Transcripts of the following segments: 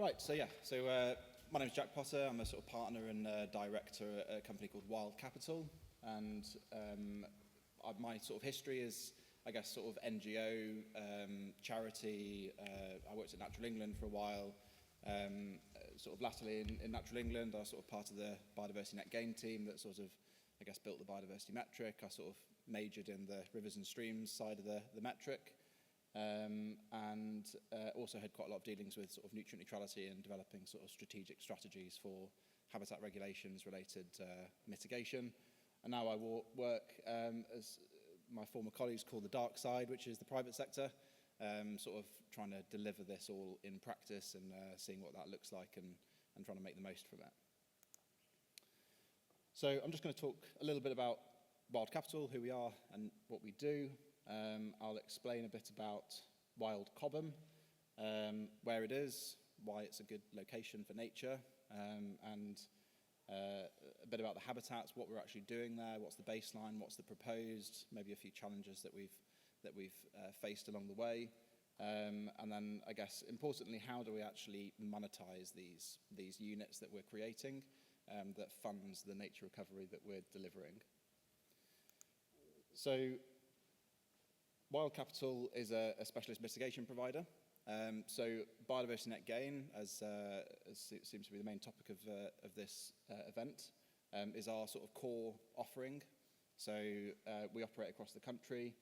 Right, so my name is Jack Potter. I'm a sort of partner and director at a company called Wild Capital, and my sort of history is, I guess, sort of NGO, charity. I worked at Natural England for a while. Sort of latterly in Natural England, I was sort of part of the Biodiversity Net Gain team that sort of, I guess, built the biodiversity metric. I sort of majored in the rivers and streams side of the metric. And also had quite a lot of dealings with sort of nutrient neutrality and developing sort of strategic strategies for habitat regulations related mitigation. And now I work as my former colleagues call the dark side, which is the private sector, sort of trying to deliver this all in practice and seeing what that looks like and trying to make the most from it. So I'm just going to talk a little bit about Wild Capital, who we are and what we do. I'll explain a bit about Wild Cobham, where it is, why it's a good location for nature, and a bit about the habitats, what we're actually doing there, what's the baseline, what's the proposed, maybe a few challenges that we've faced along the way, and then I guess importantly, how do we actually monetize these units that we're creating that funds the nature recovery that we're delivering. So Wild Capital is a specialist mitigation provider. So Biodiversity Net Gain, as seems to be the main topic of this event, is our sort of core offering. So we operate across the country,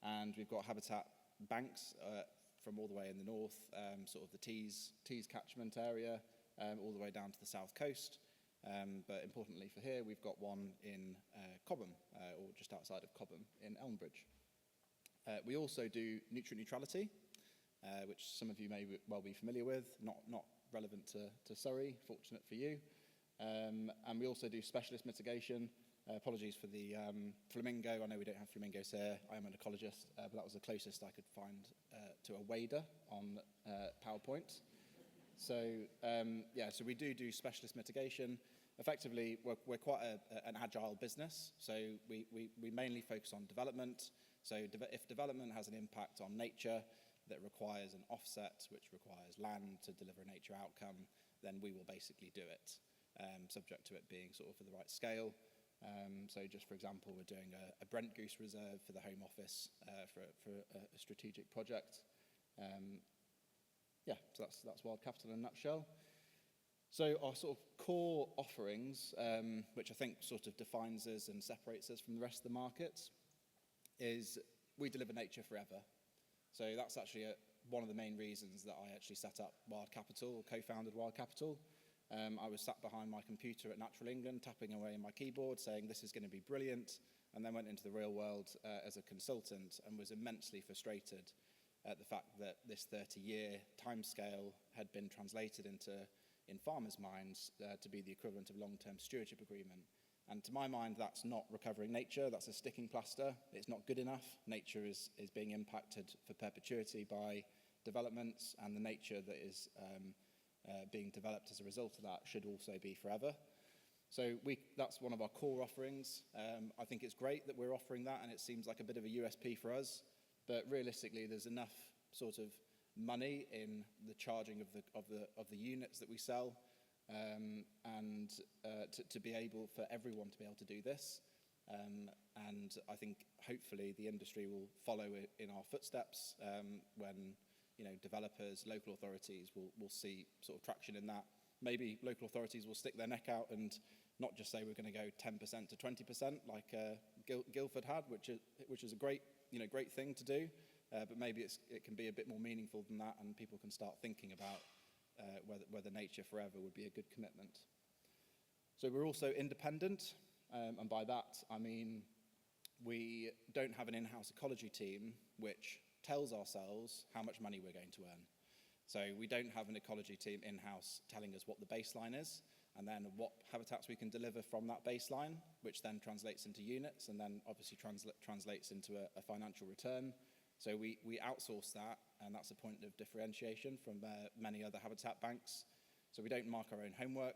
and we've got habitat banks from all the way in the north, sort of the Tees catchment area, all the way down to the south coast. But importantly for here, we've got one in Cobham, or just outside of Cobham in Elmbridge. We also do nutrient neutrality, which some of you may well be familiar with, not relevant to Surrey, fortunate for you. And we also do specialist mitigation. Apologies for the flamingo. I know we don't have flamingos here. I am an ecologist, but that was the closest I could find to a wader on PowerPoint. So so we do specialist mitigation. Effectively, we're quite an agile business, so we mainly focus on development. So if development has an impact on nature that requires an offset, which requires land to deliver a nature outcome, then we will basically do it, subject to it being sort of for the right scale. So just for example, we're doing a Brent Goose reserve for the Home Office for a strategic project. So that's Wild Capital in a nutshell. So our sort of core offerings, which I think sort of defines us and separates us from the rest of the market, is we deliver nature forever. So that's actually one of the main reasons that I actually set up Wild Capital, or co-founded Wild Capital. I was sat behind my computer at Natural England, tapping away on my keyboard, saying this is going to be brilliant, and then went into the real world as a consultant and was immensely frustrated at the fact that this 30-year timescale had been translated in farmers' minds to be the equivalent of long-term stewardship agreement. And to my mind, that's not recovering nature, that's a sticking plaster. It's not good enough. Nature is being impacted for perpetuity by developments, and the nature that is being developed as a result of that should also be forever. So that's one of our core offerings. I think it's great that we're offering that, and it seems like a bit of a USP for us, but realistically, there's enough sort of money in the charging of the units that we sell, and to be able for everyone to be able to do this, and I think hopefully the industry will follow in our footsteps when developers, local authorities will see sort of traction in that. Maybe local authorities will stick their neck out and not just say we're going to go 10% to 20% like Guildford had, which is a great thing to do, but maybe it can be a bit more meaningful than that, and people can start thinking about whether nature forever would be a good commitment. So we're also independent, and by that I mean we don't have an in-house ecology team which tells ourselves how much money we're going to earn. So we don't have an ecology team in-house telling us what the baseline is, and then what habitats we can deliver from that baseline, which then translates into units, and then obviously translates into a financial return. So we outsource that, and that's a point of differentiation from many other habitat banks. So we don't mark our own homework.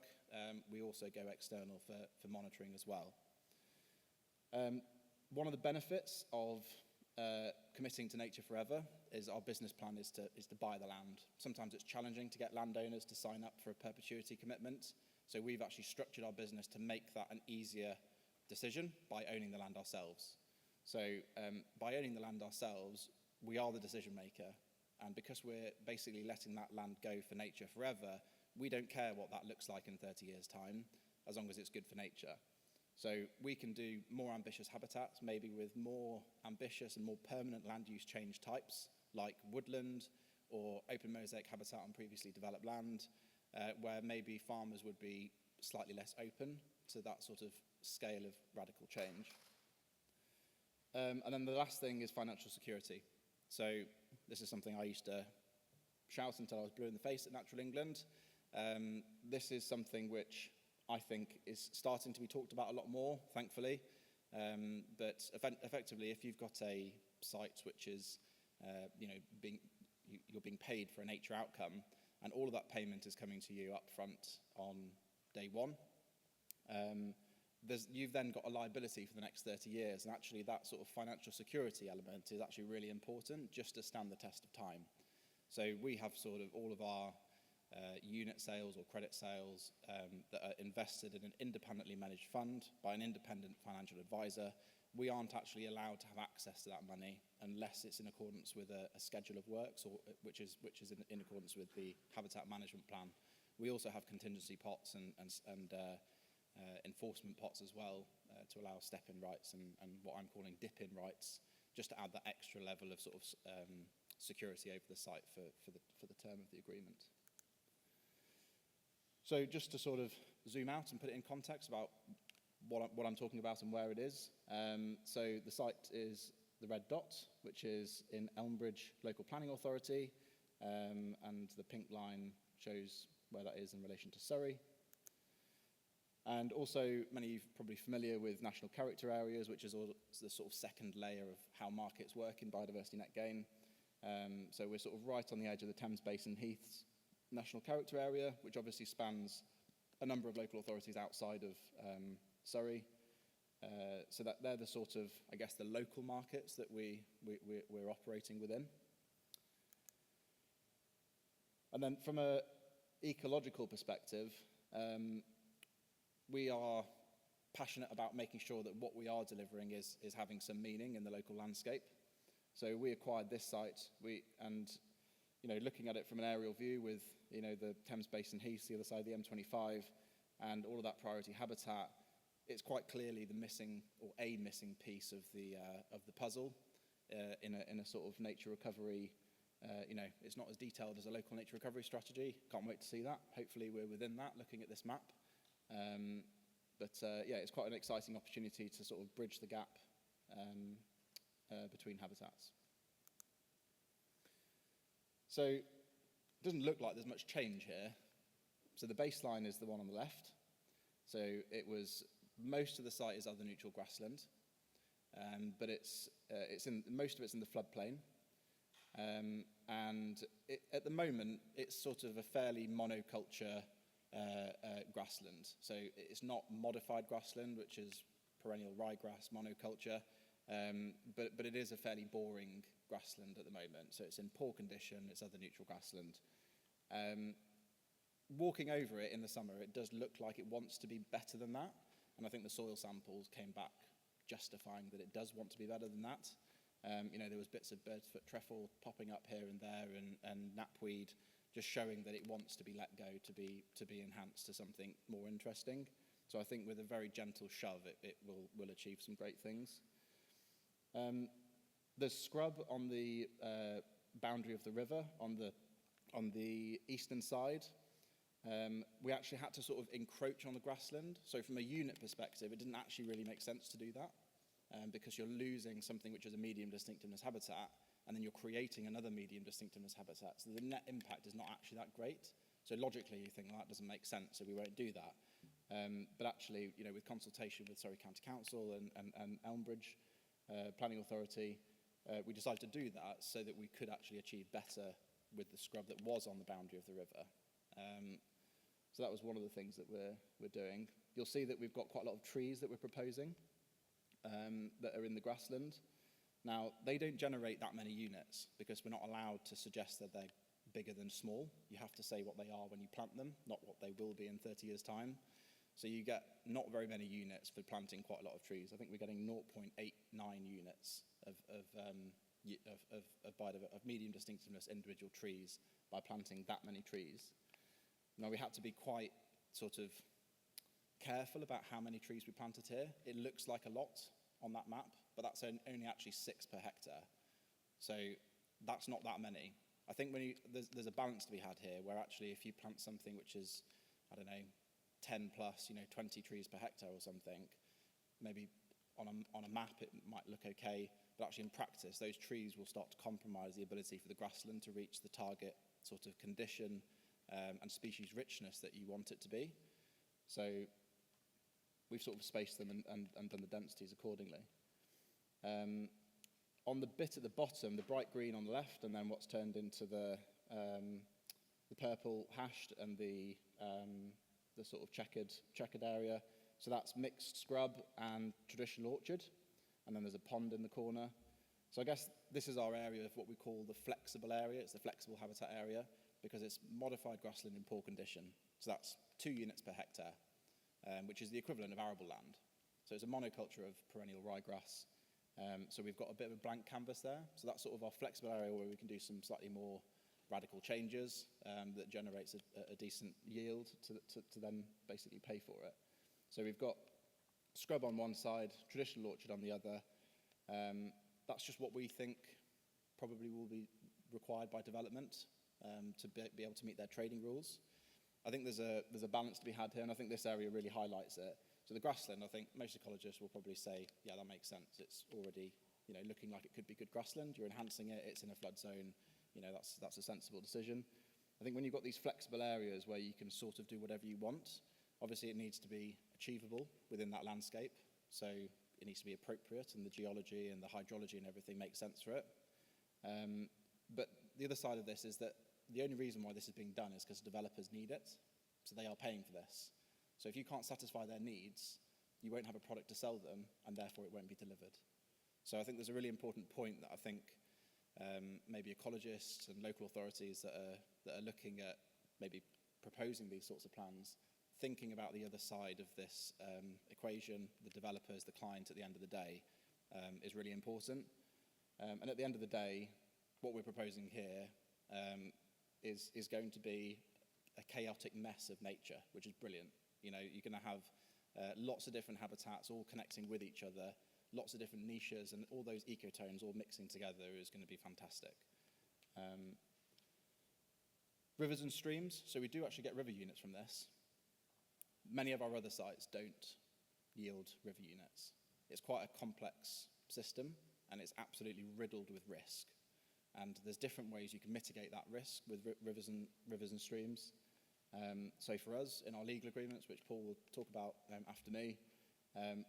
We also go external for monitoring as well. One of the benefits of committing to nature forever is our business plan is to buy the land. Sometimes it's challenging to get landowners to sign up for a perpetuity commitment. So we've actually structured our business to make that an easier decision by owning the land ourselves. So by owning the land ourselves, we are the decision maker. And because we're basically letting that land go for nature forever, we don't care what that looks like in 30 years' time, as long as it's good for nature. So we can do more ambitious habitats, maybe with more ambitious and more permanent land use change types, like woodland or open mosaic habitat on previously developed land, where maybe farmers would be slightly less open to that sort of scale of radical change. And then the last thing is financial security. So this is something I used to shout until I was blue in the face at Natural England. This is something which I think is starting to be talked about a lot more, thankfully. But effectively, if you've got a site which is, you're being paid for a nature outcome, and all of that payment is coming to you up front on day one, you've then got a liability for the next 30 years, and actually that sort of financial security element is actually really important just to stand the test of time. So we have sort of all of our unit sales or credit sales that are invested in an independently managed fund by an independent financial advisor. We aren't actually allowed to have access to that money unless it's in accordance with a schedule of works, or which is in accordance with the habitat management plan. We also have contingency pots and enforcement pots as well to allow step-in rights and what I'm calling dip-in rights, just to add that extra level of sort of security over the site for the term of the agreement. So just to sort of zoom out and put it in context about what I'm talking about and where it is. So the site is the red dot, which is in Elmbridge Local Planning Authority, and the pink line shows where that is in relation to Surrey. And also, many of you are probably familiar with national character areas, which is the sort of second layer of how markets work in Biodiversity Net Gain. So we're sort of right on the edge of the Thames Basin Heaths National Character Area, which obviously spans a number of local authorities outside of Surrey. So that they're the sort of, I guess, the local markets that we're operating within. And then from an ecological perspective, we are passionate about making sure that what we are delivering is having some meaning in the local landscape. So we acquired this site, and looking at it from an aerial view with the Thames Basin Heath, the other side of the M25, and all of that priority habitat, it's quite clearly the missing or a missing piece of the puzzle in a sort of nature recovery. It's not as detailed as a local nature recovery strategy. Can't wait to see that. Hopefully we're within that, looking at this map. Yeah, it's quite an exciting opportunity to sort of bridge the gap between habitats. So it doesn't look like there's much change here. So the baseline is the one on the left. So most of the site is other neutral grassland, but most of it's in the floodplain. At the moment, it's sort of a fairly monoculture grassland. So it's not modified grassland, which is perennial ryegrass monoculture, but it is a fairly boring grassland at the moment. So it's in poor condition, it's other neutral grassland. Walking over it in the summer, it does look like it wants to be better than that. And I think the soil samples came back justifying that it does want to be better than that. There was bits of bird's foot trefoil popping up here and there, and knapweed, just showing that it wants to be let go to be enhanced to something more interesting. So I think with a very gentle shove, it will achieve some great things. There's scrub on the boundary of the river on the eastern side. We actually had to sort of encroach on the grassland. So from a unit perspective, it didn't actually really make sense to do that, because you're losing something which is a medium distinctiveness habitat, and then you're creating another medium distinctiveness habitat. So the net impact is not actually that great. So logically, you think, well, that doesn't make sense, so we won't do that. But actually, with consultation with Surrey County Council and Elmbridge Planning Authority, we decided to do that so that we could actually achieve better with the scrub that was on the boundary of the river. So that was one of the things that we're doing. You'll see that we've got quite a lot of trees that we're proposing that are in the grassland. Now, they don't generate that many units because we're not allowed to suggest that they're bigger than small. You have to say what they are when you plant them, not what they will be in 30 years' time. So you get not very many units for planting quite a lot of trees. I think we're getting 0.89 units of medium distinctiveness individual trees by planting that many trees. Now, we had to be quite sort of careful about how many trees we planted here. It looks like a lot on that map, but that's only actually 6 per hectare. So that's not that many. I think there's a balance to be had here, where actually if you plant something which is, I don't know, 10 plus, 20 trees per hectare or something, maybe on a map it might look okay, but actually in practice those trees will start to compromise the ability for the grassland to reach the target sort of condition and species richness that you want it to be. So we've sort of spaced them and done the densities accordingly. On the bit at the bottom, the bright green on the left, and then what's turned into the purple hashed and the sort of checkered area. So that's mixed scrub and traditional orchard, and then there's a pond in the corner. So I guess this is our area of what we call the flexible area. It's the flexible habitat area because it's modified grassland in poor condition. So that's 2 units per hectare, which is the equivalent of arable land. So it's a monoculture of perennial ryegrass. So we've got a bit of a blank canvas there. So that's sort of our flexible area where we can do some slightly more radical changes that generates a decent yield to then basically pay for it. So we've got scrub on one side, traditional orchard on the other. That's just what we think probably will be required by development to be able to meet their trading rules. I think there's a balance to be had here, and I think this area really highlights it. So the grassland, I think most ecologists will probably say, yeah, that makes sense. It's already, looking like it could be good grassland. You're enhancing it. It's in a flood zone. That's a sensible decision. I think when you've got these flexible areas where you can sort of do whatever you want, obviously it needs to be achievable within that landscape. So it needs to be appropriate, and the geology and the hydrology and everything makes sense for it. But the other side of this is that the only reason why this is being done is because developers need it. So they are paying for this. So if you can't satisfy their needs, you won't have a product to sell them, and therefore it won't be delivered. So I think there's a really important point that I think maybe ecologists and local authorities that are looking at maybe proposing these sorts of plans, thinking about the other side of this equation, the developers, the client at the end of the day, is really important. And at the end of the day, what we're proposing here is going to be a chaotic mess of nature, which is brilliant. You're going to have lots of different habitats all connecting with each other, lots of different niches, and all those ecotones all mixing together is going to be fantastic. Rivers and streams, so we do actually get river units from this. Many of our other sites don't yield river units. It's quite a complex system, and it's absolutely riddled with risk. And there's different ways you can mitigate that risk with rivers and streams. So for us, in our legal agreements, which Paul will talk about after me,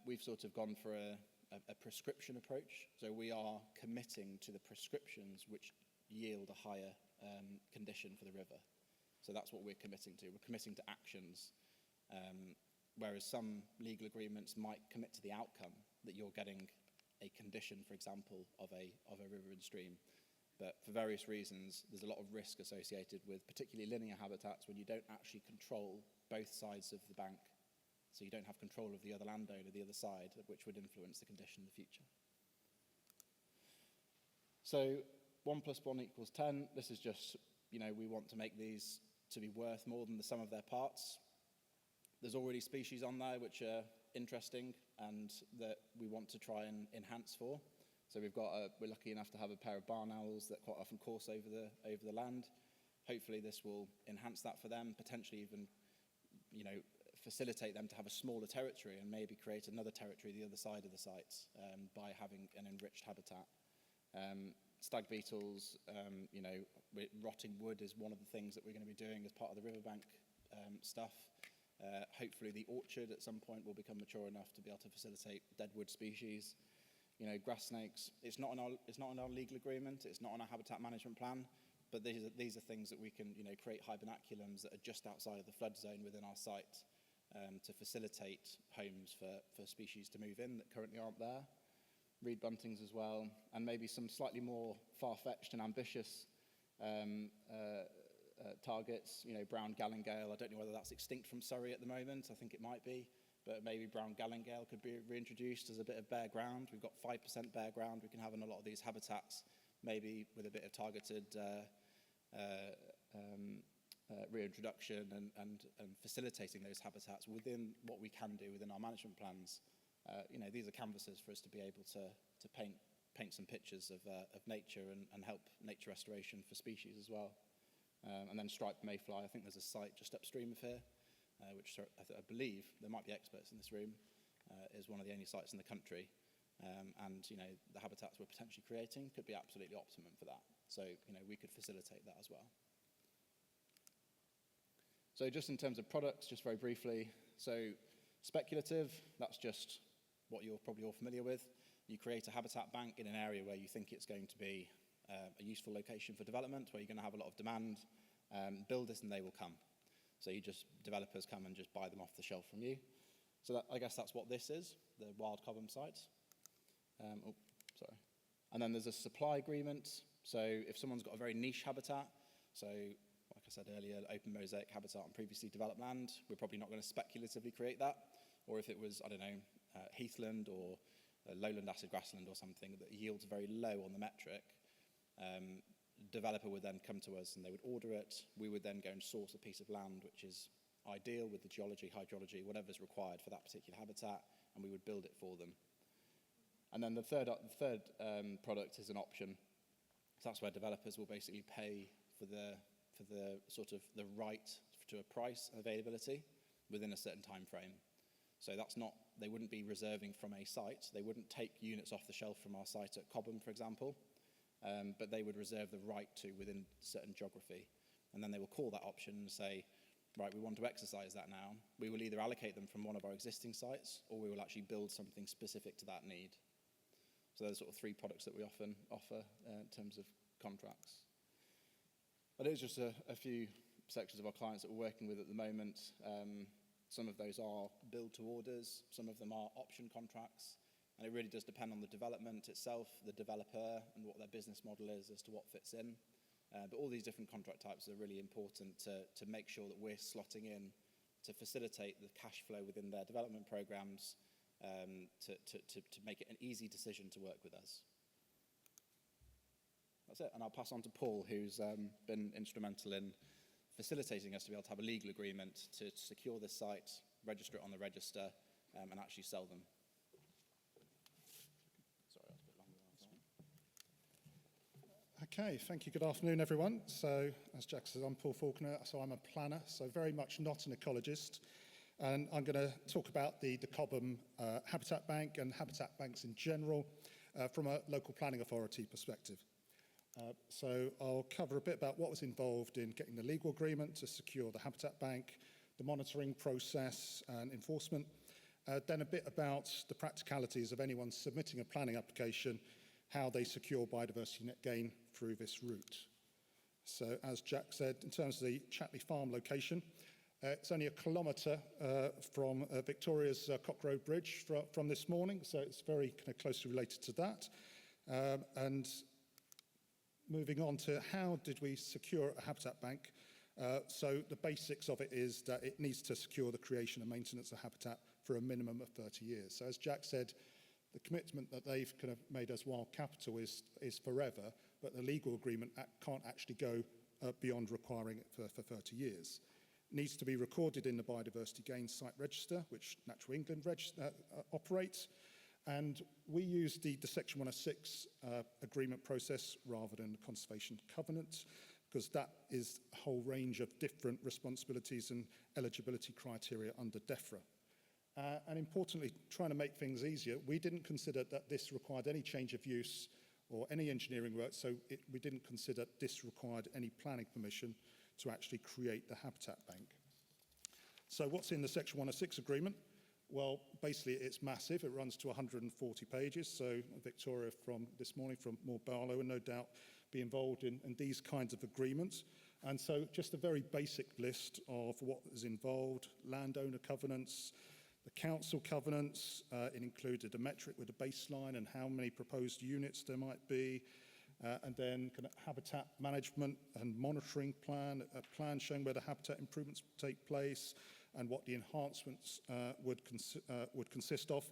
we've sort of gone for a prescription approach. So we are committing to the prescriptions which yield a higher condition for the river. So that's what we're committing to. We're committing to actions, whereas some legal agreements might commit to the outcome that you're getting a condition, for example, of a river and stream. But for various reasons, there's a lot of risk associated with particularly linear habitats when you don't actually control both sides of the bank. So you don't have control of the other landowner, the other side, which would influence the condition in the future. So 1 + 1 = 10. This is just, we want to make these to be worth more than the sum of their parts. There's already species on there which are interesting and that we want to try and enhance for. So we're lucky enough to have a pair of barn owls that quite often course over the land. Hopefully this will enhance that for them, potentially even, facilitate them to have a smaller territory and maybe create another territory the other side of the site by having an enriched habitat. Stag beetles, rotting wood is one of the things that we're going to be doing as part of the riverbank stuff. Hopefully the orchard at some point will become mature enough to be able to facilitate deadwood species. Grass snakes, it's not in our legal agreement, it's not on our habitat management plan, but these are things that we can create hibernaculums that are just outside of the flood zone within our site to facilitate homes for species to move in that currently aren't there. reed buntings as well, and maybe some slightly more far-fetched and ambitious targets, brown galingale. I don't know whether that's extinct from Surrey at the moment. I think it might be, but maybe brown galingale could be reintroduced as a bit of bare ground. We've got 5% bare ground we can have in a lot of these habitats, maybe with a bit of targeted reintroduction and facilitating those habitats within what we can do within our management plans. These are canvases for us to be able to paint some pictures of nature and help nature restoration for species as well. And then striped mayfly, I think there's a site just upstream of here, which I believe, there might be experts in this room, is one of the only sites in the country. And the habitats we're potentially creating could be absolutely optimum for that. So we could facilitate that as well. So just in terms of products, just very briefly, so speculative, that's just what you're probably all familiar with. You create a habitat bank in an area where you think it's going to be a useful location for development, where you're going to have a lot of demand. Build this and they will come. So developers come and just buy them off the shelf from you. So I guess that's what this is, the Wild Cobham site. And then there's a supply agreement. So if someone's got a very niche habitat, so like I said earlier, open mosaic habitat on previously developed land, we're probably not going to speculatively create that. Or if it was, heathland or lowland acid grassland or something that yields very low on the metric, developer would then come to us and they would order it. We would then go and source a piece of land which is ideal with the geology, hydrology, whatever's required for that particular habitat, and we would build it for them. And then the third product is an option. So that's where developers will basically pay for the sort of the right to a price and availability within a certain time frame. So that's not, they wouldn't be reserving from a site. They wouldn't take units off the shelf from our site at Cobham, for example, but they would reserve the right to within certain geography. And then they will call that option and say, right, we want to exercise that now. We will either allocate them from one of our existing sites, or we will actually build something specific to that need. So those are sort of three products that we often offer in terms of contracts. But it's just a few sections of our clients that we're working with at the moment. Some of those are build to orders, some of them are option contracts, and it really does depend on the development itself, the developer, and what their business model is as to what fits in. But all these different contract types are really important to make sure that we're slotting in to facilitate the cash flow within their development programs, to make it an easy decision to work with us. That's it, and I'll pass on to Paul, who's been instrumental in facilitating us to be able to have a legal agreement to secure this site, register it on the register, and actually sell them. Sorry, that's a bit longer than I thought. Okay, thank you. Good afternoon, everyone. So, as Jack says, I'm Paul Falconer, so I'm a planner, so very much not an ecologist. And I'm going to talk about the Cobham Habitat Bank and habitat banks in general from a local planning authority perspective. So I'll cover a bit about what was involved in getting the legal agreement to secure the Habitat Bank, the monitoring process and enforcement, then a bit about the practicalities of anyone submitting a planning application, how they secure biodiversity net gain through this route. So as Jack said, in terms of the Chatley Farm location, it's only a kilometre from Victoria's Cock Road Bridge from this morning, so it's very kind of closely related to that. And moving on to how did we secure a habitat bank? So the basics of it is that it needs to secure the creation and maintenance of habitat for a minimum of 30 years. So as Jack said, the commitment that they've kind of made as Wild Capital is forever, but the legal agreement can't actually go beyond requiring it for 30 years. It needs to be recorded in the Biodiversity Gain site register, which Natural England operates. And we use the Section 106 agreement process rather than the Conservation Covenant, because that is a whole range of different responsibilities and eligibility criteria under DEFRA. And importantly, trying to make things easier, we didn't consider that this required any change of use or any engineering work, so we didn't consider this required any planning permission to actually create the habitat bank. So what's in the Section 106 agreement? Well, basically it's massive. It runs to 140 pages. So Victoria from this morning from Moore Barlow will no doubt be involved in these kinds of agreements. And so just a very basic list of what is involved: landowner covenants, The council covenants, it included a metric with a baseline and how many proposed units there might be, and then kind of habitat management and monitoring plan, a plan showing where the habitat improvements take place and what the enhancements would consist of.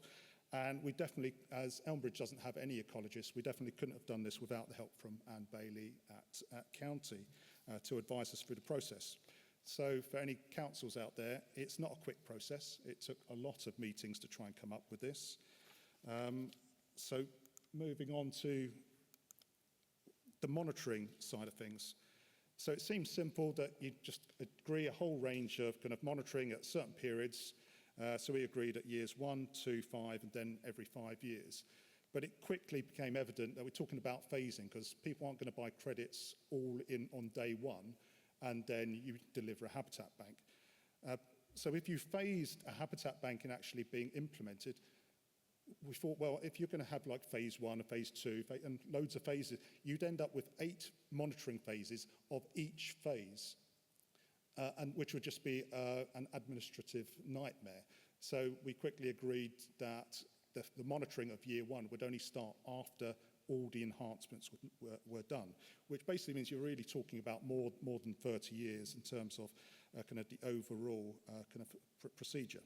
And we definitely, as Elmbridge doesn't have any ecologists, we definitely couldn't have done this without the help from Anne Bailey at County to advise us through the process. So for any councils out there, it's not a quick process. It took a lot of meetings to try and come up with this. So moving on to the monitoring side of things. So it seems simple that you just agree a whole range of kind of monitoring at certain periods. So we agreed at years 1, 2, 5, and then every 5 years. But it quickly became evident that we're talking about phasing, because people aren't going to buy credits all in on day one, and then you deliver a habitat bank. So if you phased a habitat bank in actually being implemented, we thought, well, if you're going to have like phase 1 and phase 2 and loads of phases, you'd end up with 8 monitoring phases of each phase, and which would just be an administrative nightmare. So we quickly agreed that the monitoring of year 1 would only start after all the enhancements were done, which basically means you're really talking about more than 30 years in terms of kind of the overall kind of procedure.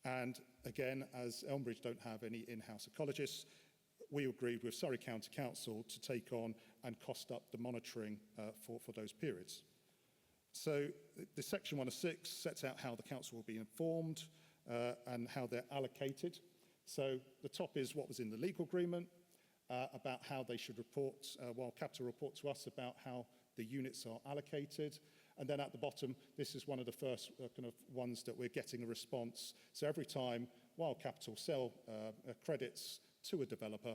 And again, as Elmbridge don't have any in-house ecologists, we agreed with Surrey County Council to take on and cost up the monitoring for those periods. So the section 106 sets out how the council will be informed and how they're allocated. So the top is what was in the legal agreement about how they should report, Wild Capital report to us about how the units are allocated. And then at the bottom, this is one of the first kind of ones that we're getting a response. So every time Wild Capital sell credits to a developer,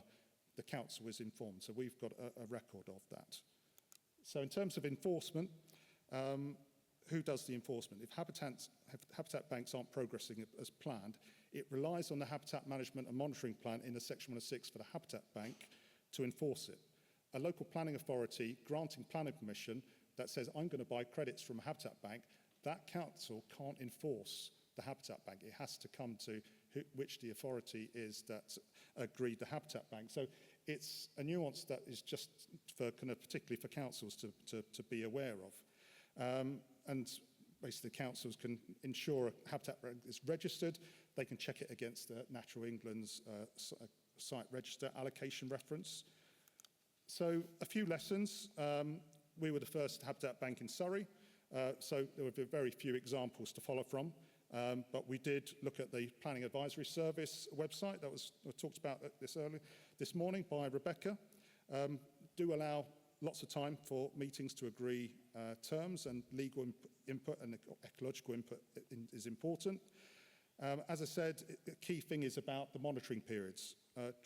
the council is informed. So we've got a record of that. So in terms of enforcement, who does the enforcement? If habitat banks aren't progressing as planned, it relies on the habitat management and monitoring plan in the section 106 for the habitat bank to enforce it. A local planning authority granting planning permission that says, I'm going to buy credits from a habitat bank, that council can't enforce the habitat bank. It has to come to which the authority is that agreed the habitat bank. So it's a nuance that is just for kind of particularly for councils to be aware of. And basically councils can ensure a habitat bank is registered. They can check it against the Natural England's site register allocation reference. So a few lessons. We were the first habitat bank in Surrey, so there were very few examples to follow from. But we did look at the Planning Advisory Service website that was talked about this morning by Rebecca. Do allow lots of time for meetings to agree terms, and legal input and ecological input is important. As I said, the key thing is about the monitoring periods.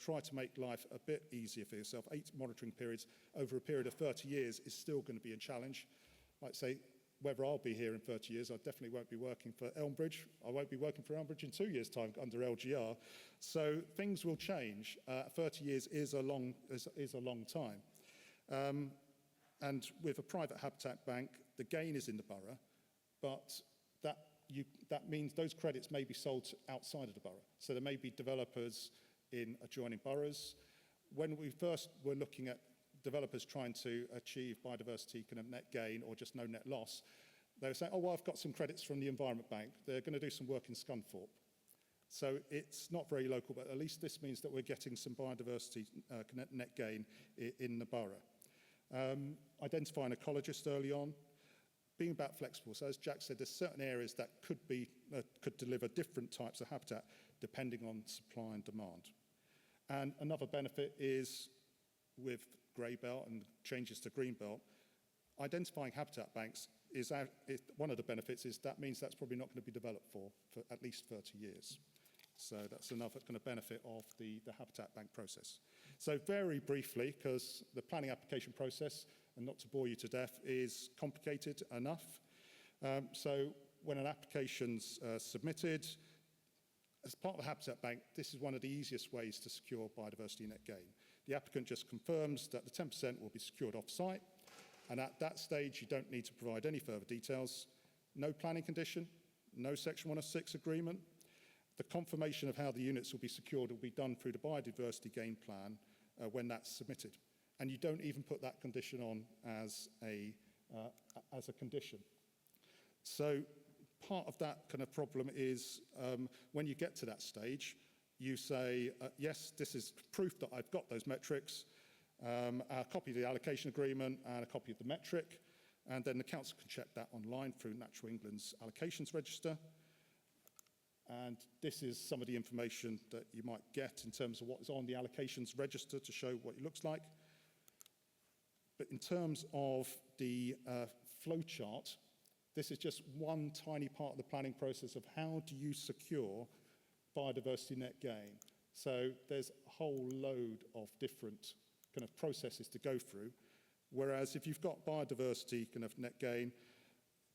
Try to make life a bit easier for yourself. 8 monitoring periods over a period of 30 years is still going to be a challenge. Like say, whether I'll be here in 30 years, I definitely won't be working for Elmbridge. I won't be working for Elmbridge in 2 years' time under LGR. So things will change. 30 years is a long time. And with a private habitat bank, the gain is in the borough, but that means those credits may be sold outside of the borough. So there may be developers in adjoining boroughs. When we first were looking at developers trying to achieve biodiversity kind of net gain or just no net loss, they were saying, oh, well, I've got some credits from the Environment Bank. They're going to do some work in Scunthorpe. So it's not very local, but at least this means that we're getting some biodiversity net gain in the borough. Identifying ecologists early on, being about flexible. So as Jack said, there's certain areas that could deliver different types of habitat depending on supply and demand. And another benefit is with grey belt and changes to green belt, identifying habitat banks is one of the benefits is that means that's probably not going to be developed for at least 30 years. So that's another kind of benefit of the habitat bank process. So very briefly, because the planning application process, and not to bore you to death, is complicated enough. So when an application's submitted, as part of the habitat bank, this is one of the easiest ways to secure biodiversity net gain. The applicant just confirms that the 10% will be secured off-site, and at that stage, you don't need to provide any further details. No planning condition, no Section 106 agreement. The confirmation of how the units will be secured will be done through the Biodiversity Gain Plan when that's submitted. And you don't even put that condition on as a condition. So part of that kind of problem is when you get to that stage, you say, yes, this is proof that I've got those metrics, a copy of the allocation agreement and a copy of the metric, and then the council can check that online through Natural England's allocations register. And this is some of the information that you might get in terms of what is on the allocations register to show what it looks like. But in terms of the flow chart, this is just one tiny part of the planning process of how do you secure biodiversity net gain. So there's a whole load of different kind of processes to go through. Whereas if you've got biodiversity kind of net gain,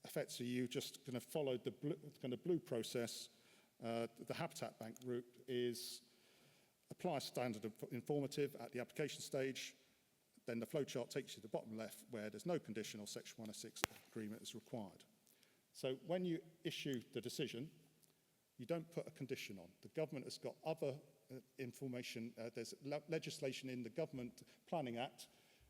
effectively you just kind of followed the blue process. The Habitat Bank route is apply a standard informative at the application stage, then the flowchart takes you to the bottom left where there's no condition or Section 106 agreement is required. So when you issue the decision, you don't put a condition on. The government has got other information. There's legislation in the Government Planning Act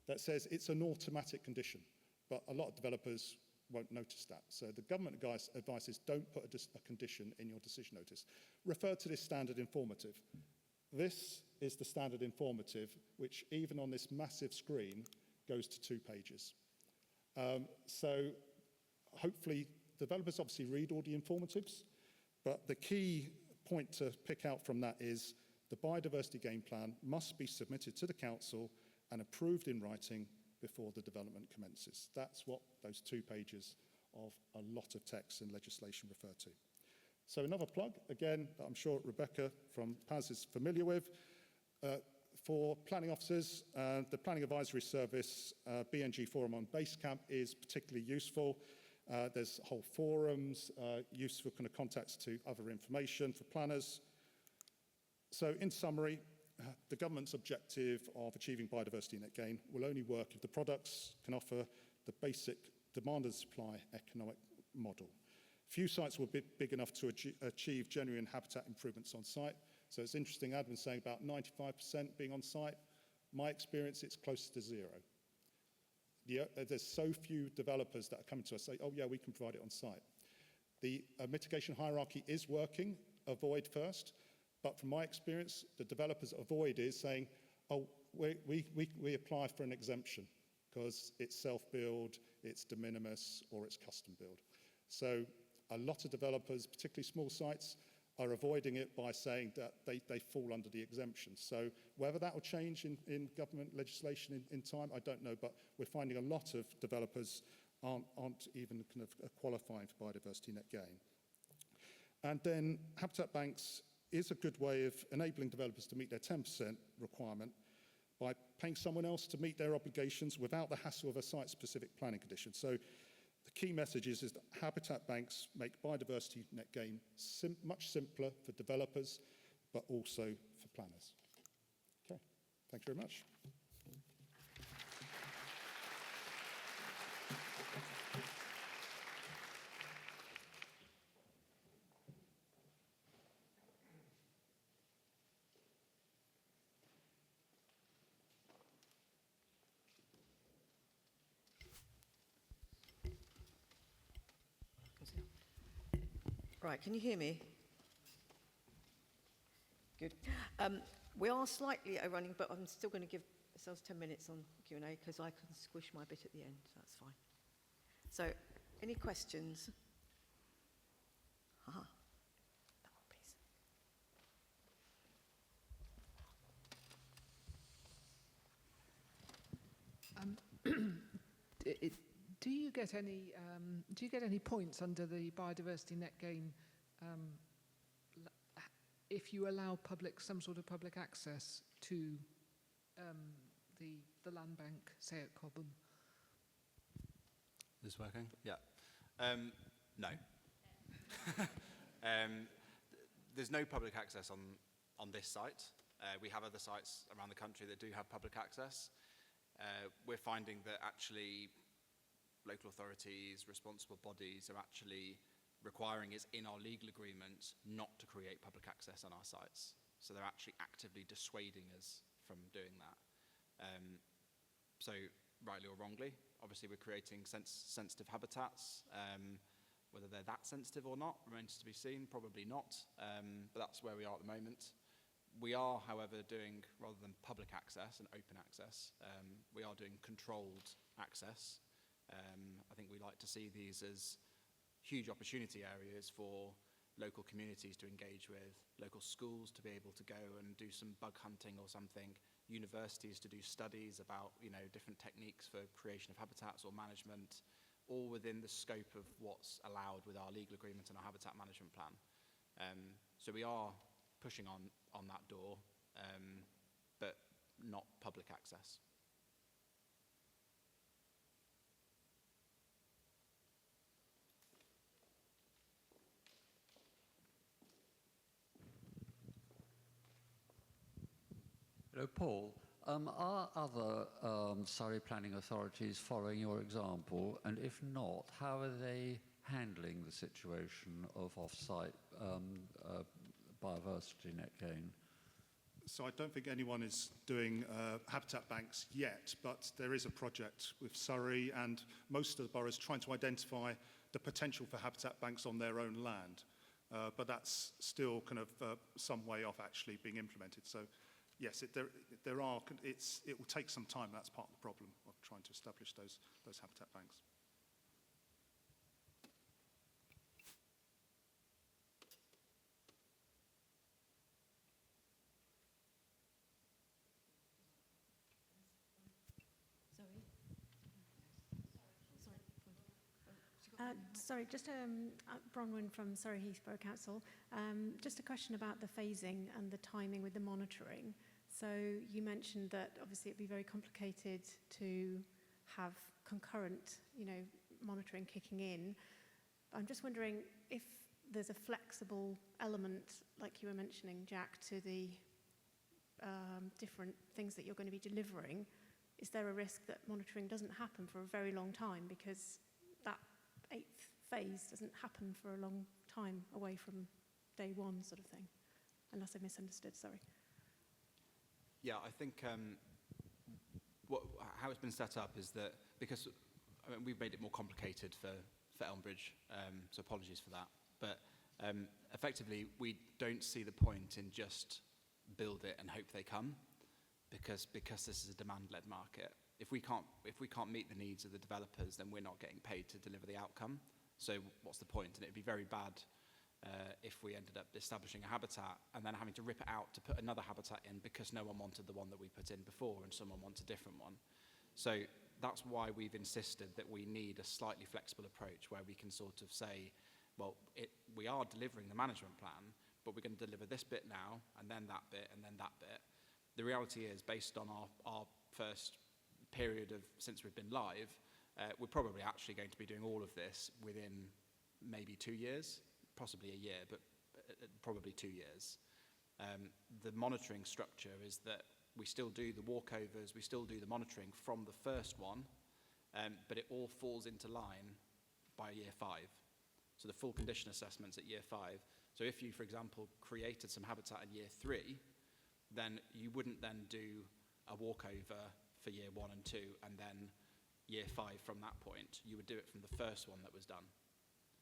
that says it's an automatic condition, but a lot of developers won't notice that. So the government advice is don't put a condition in your decision notice. Refer to this standard informative. This is the standard informative, which even on this massive screen goes to 2 pages. So hopefully developers obviously read all the informatives, but the key point to pick out from that is the biodiversity gain plan must be submitted to the council and approved in writing before the development commences. That's what those 2 pages of a lot of text and legislation refer to. So another plug, again, that I'm sure Rebecca from PAS is familiar with. For planning officers, the Planning Advisory Service BNG Forum on Basecamp is particularly useful. There's whole forums, useful kind of contacts to other information for planners. So in summary, the government's objective of achieving biodiversity net gain will only work if the products can offer the basic demand and supply economic model. Few sites will be big enough to achieve genuine habitat improvements on site. So it's interesting, Adam's saying about 95% being on site. My experience, it's close to 0. There's so few developers that are coming to us say, oh yeah, we can provide it on site. The mitigation hierarchy is working, avoid first. But from my experience, the developers avoid is saying, oh, we apply for an exemption because it's self-build, it's de minimis, or it's custom build. So a lot of developers, particularly small sites, are avoiding it by saying that they fall under the exemption. So whether that will change in government legislation in time, I don't know, but we're finding a lot of developers aren't even kind of qualifying for biodiversity net gain. And then Habitat Banks is a good way of enabling developers to meet their 10% requirement by paying someone else to meet their obligations without the hassle of a site-specific planning condition. So the key message is that Habitat Banks make biodiversity net gain much simpler for developers, but also for planners. Okay, thank you very much. Right, can you hear me? Good. We are slightly overrunning, but I'm still going to give ourselves 10 minutes on Q&A because I can squish my bit at the end, so that's fine. So, any questions? That one, please. Do you get any points under the biodiversity net gain if you allow some sort of public access to the land bank, say at Cobham? Is this working? Yeah. No. There's no public access on this site. We have other sites around the country that do have public access. We're finding that actually local authorities, responsible bodies are actually requiring is in our legal agreement not to create public access on our sites. So they're actually actively dissuading us from doing that. So rightly or wrongly, obviously we're creating sensitive habitats. Whether they're that sensitive or not remains to be seen, probably not, but that's where we are at the moment. We are, however, doing, rather than public access and open access, we are doing controlled access. I think we like to see these as huge opportunity areas for local communities to engage with, local schools to be able to go and do some bug hunting or something, universities to do studies about, different techniques for creation of habitats or management, all within the scope of what's allowed with our legal agreement and our habitat management plan. So we are pushing on that door, but not public access. Hello, Paul. Are other Surrey planning authorities following your example? And if not, how are they handling the situation of off-site biodiversity net gain? So I don't think anyone is doing habitat banks yet, but there is a project with Surrey and most of the boroughs trying to identify the potential for habitat banks on their own land. But that's still kind of some way off actually being implemented. So yes, it will take some time. That's part of the problem of trying to establish those habitat banks. Sorry, just Bronwyn from Surrey Heath Borough Council. Just a question about the phasing and the timing with the monitoring. So you mentioned that obviously it'd be very complicated to have concurrent, monitoring kicking in. I'm just wondering if there's a flexible element, like you were mentioning, Jack, to the different things that you're going to be delivering. Is there a risk that monitoring doesn't happen for a very long time because that 8th phase doesn't happen for a long time away from day one, sort of thing? Unless I misunderstood, sorry. Yeah, I think how it's been set up is that because we've made it more complicated for Elmbridge, so apologies for that. But effectively, we don't see the point in just build it and hope they come, because this is a demand-led market. If we can't meet the needs of the developers, then we're not getting paid to deliver the outcome. So what's the point? And it'd be very bad if we ended up establishing a habitat and then having to rip it out to put another habitat in because no one wanted the one that we put in before and someone wants a different one. So that's why we've insisted that we need a slightly flexible approach where we can sort of say, well, we are delivering the management plan, but we're going to deliver this bit now and then that bit and then that bit. The reality is, based on our first period of since we've been live, we're probably actually going to be doing all of this within maybe 2 years, possibly a year, but probably 2 years. The monitoring structure is that we still do the walkovers, we still do the monitoring from the first one, but it all falls into line by year 5. So the full condition assessments at year 5. So if you, for example, created some habitat in year 3, then you wouldn't then do a walkover for year 1 and 2, and then year 5 from that point. You would do it from the first one that was done.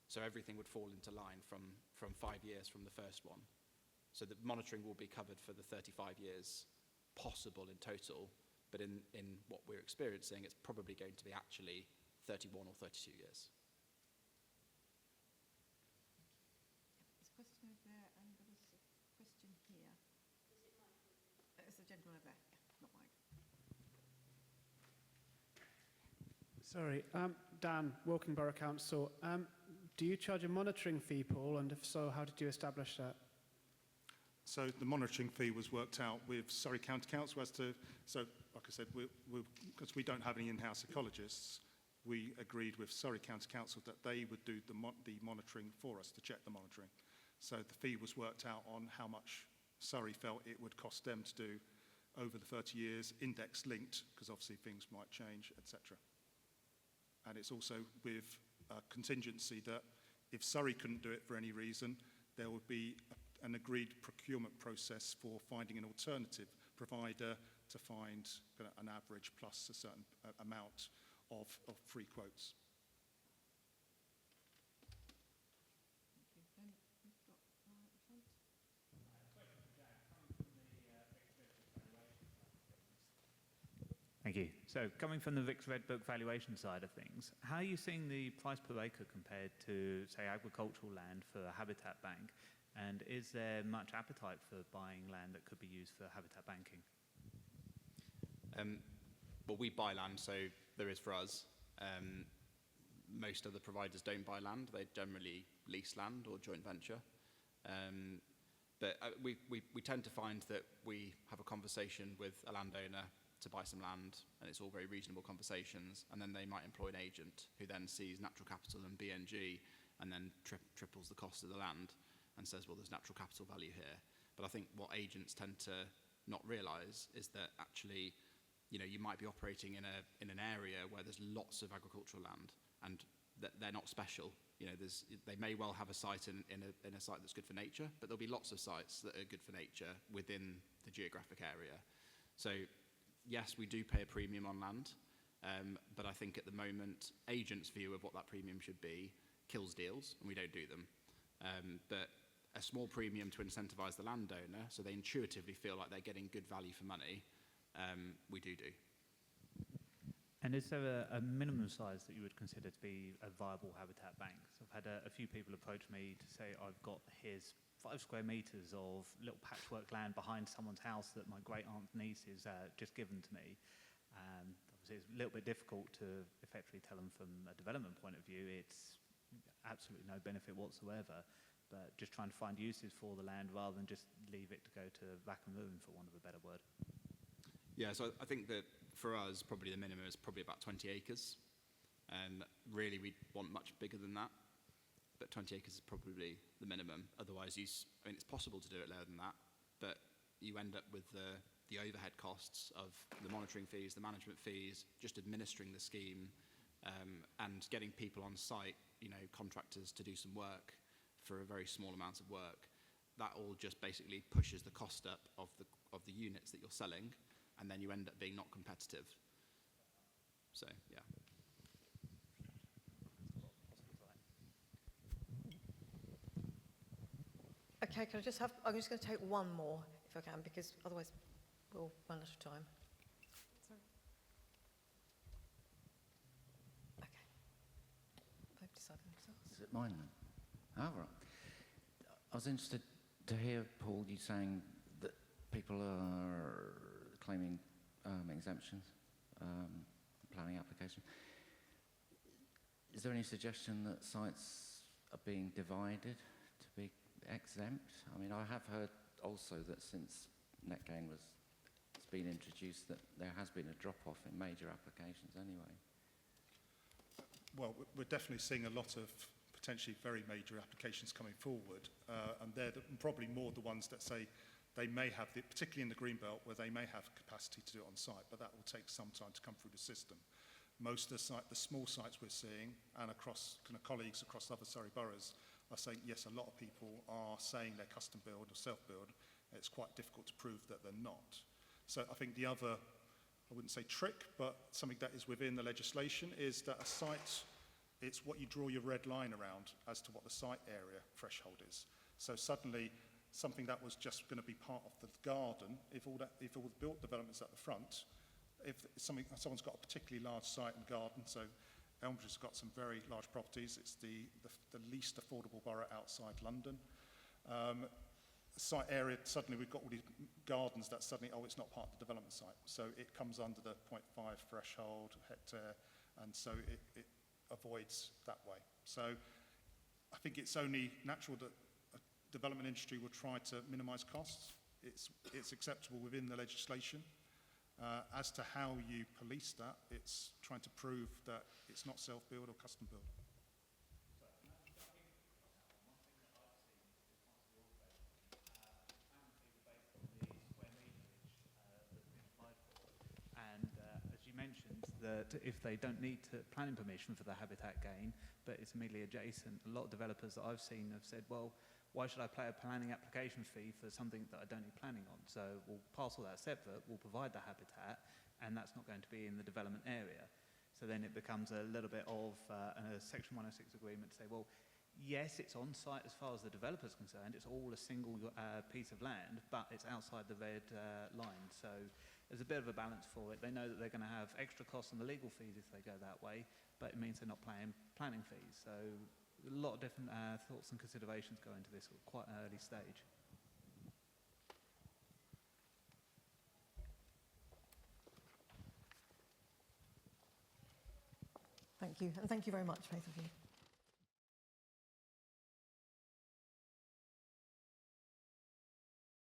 So everything would fall into line from 5 years from the first one. So the monitoring will be covered for the 35 years possible in total, but in what we're experiencing, it's probably going to be actually 31 or 32 years. There's a question over there, and there was a question here. There's a gentleman over there. Yeah, not Mike. Sorry, Dan, Woking Borough Council. Do you charge a monitoring fee, Paul, and if so, how did you establish that? So the monitoring fee was worked out with Surrey County Council so like I said, because we don't have any in-house ecologists, we agreed with Surrey County Council that they would do the monitoring for us, to check the monitoring. So the fee was worked out on how much Surrey felt it would cost them to do over the 30 years, index linked, because obviously things might change, etc. And it's also with a contingency that If Surrey couldn't do it for any reason, there would be an agreed procurement process for finding an alternative provider to find an average plus a certain amount of free quotes. Thank you. So coming from the VIX Red Book valuation side of things, how are you seeing the price per acre compared to, say, agricultural land for a habitat bank? And is there much appetite for buying land that could be used for habitat banking? Well, we buy land, so there is for us. Most other providers don't buy land. They generally lease land or joint venture. But we tend to find that we have a conversation with a landowner to buy some land, and it's all very reasonable conversations, and then they might employ an agent who then sees natural capital and BNG and then triples the cost of the land and says, well, there's natural capital value here. But I think what agents tend to not realise is that actually, you know, you might be operating in an area where there's lots of agricultural land, and that they're not special. You know, they may well have a site in a site that's good for nature, but there'll be lots of sites that are good for nature within the geographic area. So yes, we do pay a premium on land, but I think at the moment, agents' view of what that premium should be kills deals, and we don't do them. But a small premium to incentivise the landowner, so they intuitively feel like they're getting good value for money, we do. And is there a minimum size that you would consider to be a viable habitat bank? So I've had a few people approach me to say, I've got here's 5 square metres of little patchwork land behind someone's house that my great-aunt's niece has just given to me. Obviously, it's a little bit difficult to effectively tell them from a development point of view. It's absolutely no benefit whatsoever, but just trying to find uses for the land rather than just leave it to go to rack and ruin, for want of a better word. Yeah, so I think that for us, probably the minimum is probably about 20 acres. And really, we want much bigger than that. But 20 acres is probably the minimum. Otherwise, I mean, it's possible to do it lower than that, but you end up with the overhead costs of the monitoring fees, the management fees, just administering the scheme, and getting people on site, you know, contractors to do some work for a very small amount of work. That all just basically pushes the cost up of the units that you're selling, and then you end up being not competitive. So, yeah. Okay, I'm just going to take one more, if I can, because otherwise we'll run out of time. Sorry. Okay. They've decided themselves. Is it mine then? Oh, right. I was interested to hear, Paul, you saying that people are claiming exemptions, planning application. Is there any suggestion that sites are being divided to be exempt? I mean, I have heard also that since Net Gain has been introduced that there has been a drop-off in major applications anyway. Well, we're definitely seeing a lot of potentially very major applications coming forward, and they're probably more the ones that say they may have, particularly in the Greenbelt, where they may have capacity to do it on site, but that will take some time to come through the system. Most of the small sites we're seeing, and across kind of colleagues across other Surrey boroughs, are saying, yes, a lot of people are saying they're custom build or self-build. It's quite difficult to prove that they're not. So I think the other, I wouldn't say trick, but something that is within the legislation is that a site, it's what you draw your red line around as to what the site area threshold is. So suddenly, something that was just going to be part of the garden, if all the built developments at the front, if someone's got a particularly large site and garden, so Elmbridge has got some very large properties, it's the least affordable borough outside London. Site area, suddenly we've got all these gardens that suddenly, it's not part of the development site. So it comes under the 0.5 threshold, hectare, and so it avoids that way. So I think it's only natural that development industry will try to minimise costs. It's acceptable within the legislation. As to how you police that, it's trying to prove that it's not self-build or custom build. And as you mentioned, that But if they don't need planning permission for the habitat gain, but it's immediately adjacent, a lot of developers that I've seen have said, well, why should I pay a planning application fee for something that I don't need planning on? So we'll parcel that separate, we'll provide the habitat, and that's not going to be in the development area. So then it becomes a little bit of a Section 106 agreement to say, well, yes, it's on site as far as the developer's concerned. It's all a single piece of land, but it's outside the red line. So there's a bit of a balance for it. They know that they're going to have extra costs on the legal fees if they go that way, but it means they're not paying planning fees. So a lot of different thoughts and considerations go into this at quite an early stage. Thank you, and thank you very much, both of you.